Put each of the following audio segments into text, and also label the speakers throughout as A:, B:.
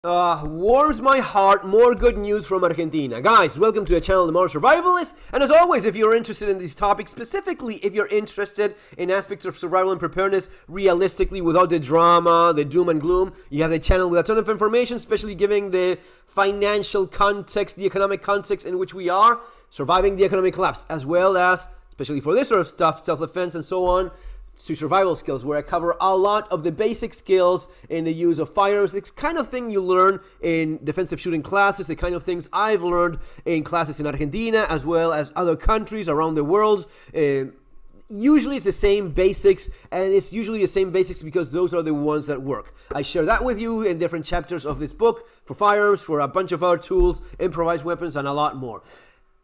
A: Warms my heart, more good news from Argentina. Guys, welcome to the channel, The Modern Survivalist. And as always, if you're interested in these topics, specifically if you're interested in aspects of survival and preparedness realistically without the drama, the doom and gloom, you have the channel with a ton of information, especially giving the financial context, the economic context in which we are, surviving the economic collapse, as well as, especially for this sort of stuff, self-defense and so on, to survival skills, where I cover a lot of the basic skills in the use of firearms. The kind of thing you learn in defensive shooting classes, the kind of things I've learned in classes in Argentina, as well as other countries around the world. Usually it's the same basics, and it's usually the same basics because those are the ones that work. I share that with you in different chapters of this book for firearms, for a bunch of other tools, improvised weapons, and a lot more.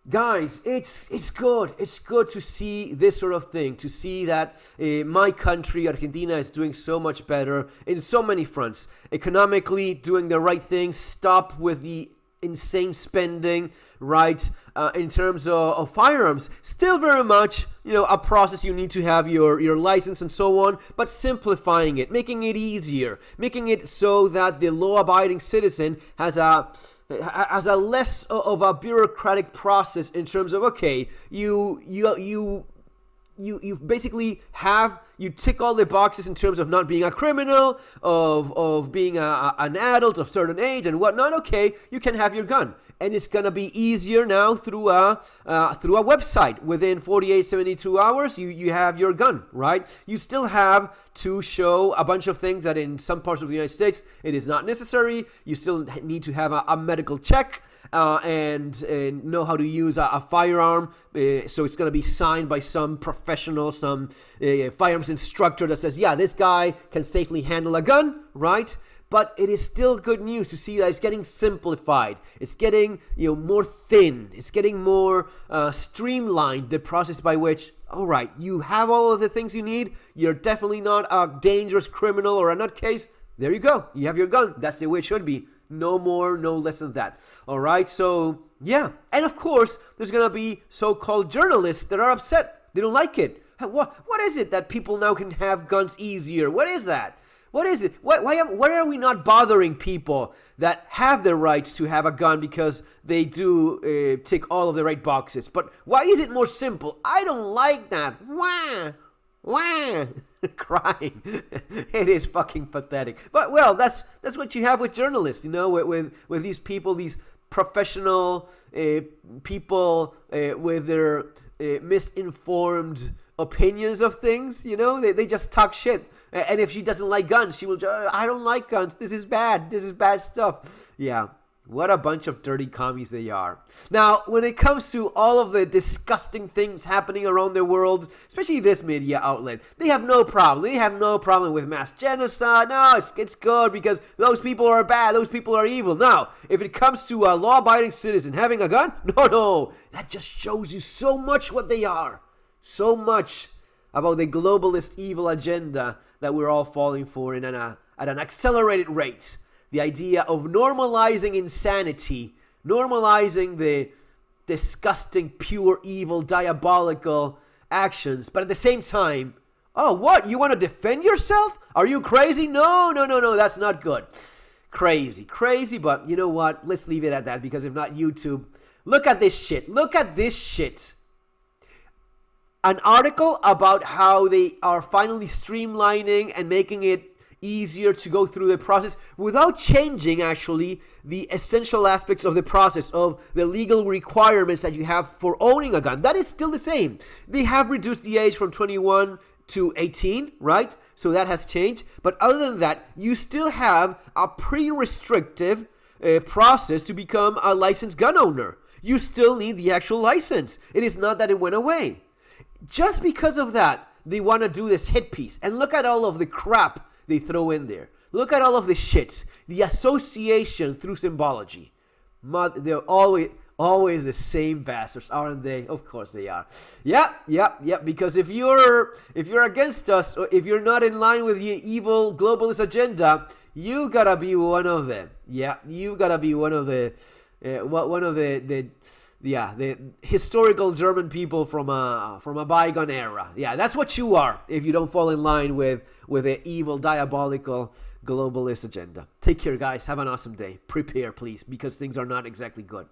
A: Guys, it's good. It's good to see this sort of thing, to see that my country, Argentina, is doing so much better in so many fronts. Economically, doing the right thing, stop with the insane spending, right? In terms of firearms, still very much, a process. You need to have your license and so on, but simplifying it, making it easier, making it so that the law-abiding citizen has a less of a bureaucratic process in terms of, okay, you basically you tick all the boxes in terms of not being a criminal, of being an adult of certain age and whatnot. Okay, you can have your gun, and it's gonna be easier now through a website. Within 48, 72 hours, you have your gun, right? You still have to show a bunch of things that in some parts of the United States it is not necessary. You still need to have a medical check and know how to use a firearm. So it's going to be signed by some professional, some firearms instructor that says, yeah, this guy can safely handle a gun, right? But it is still good news to see that it's getting simplified. It's getting more thin. It's getting more streamlined, the process by which, all right, you have all of the things you need. You're definitely not a dangerous criminal or a nutcase. There you go. You have your gun. That's the way it should be. No more, no less than that. All right, so yeah. And of course, there's going to be so-called journalists that are upset. They don't like it. What is it that people now can have guns easier? What is that? What is it? Why are we not bothering people that have the right to have a gun because they do tick all of the right boxes? But why is it more simple? I don't like that. Wah! Crying. It is fucking pathetic. But well, that's what you have with journalists, with these people, these professional people with their misinformed opinions of things. They just talk shit. And if she doesn't like guns, she will just, I don't like guns. This is bad. This is bad stuff. Yeah. What a bunch of dirty commies they are. Now, when it comes to all of the disgusting things happening around the world, especially this media outlet, they have no problem. They have no problem with mass genocide. No, it's good because those people are bad. Those people are evil. Now, if it comes to a law-abiding citizen having a gun, no. That just shows you so much what they are. So much about the globalist evil agenda that we're all falling for at an accelerated rate. The idea of normalizing insanity, normalizing the disgusting, pure evil, diabolical actions, but at the same time, oh, what? You want to defend yourself? Are you crazy? No, that's not good. Crazy, but you know what? Let's leave it at that, because if not, YouTube, look at this shit. An article about how they are finally streamlining and making it easier to go through the process without changing actually the essential aspects of the process, of the legal requirements that you have for owning a gun. That is still the same. They have reduced the age from 21 to 18, right? So that has changed. But other than that, you still have a pretty restrictive process to become a licensed gun owner. You still need the actual license. It is not that it went away. Just because of that, they want to do this hit piece. And look at all of the crap they throw in there. Look at all of the shits. The association through symbology. They're always the same bastards, aren't they? Of course they are. Yeah. Because if you're against us, or if you're not in line with the evil globalist agenda, you gotta be one of them. Yeah, you gotta be one of the historical German people from a bygone era. Yeah, that's what you are if you don't fall in line with the evil, diabolical globalist agenda. Take care, guys. Have an awesome day. Prepare, please, because things are not exactly good.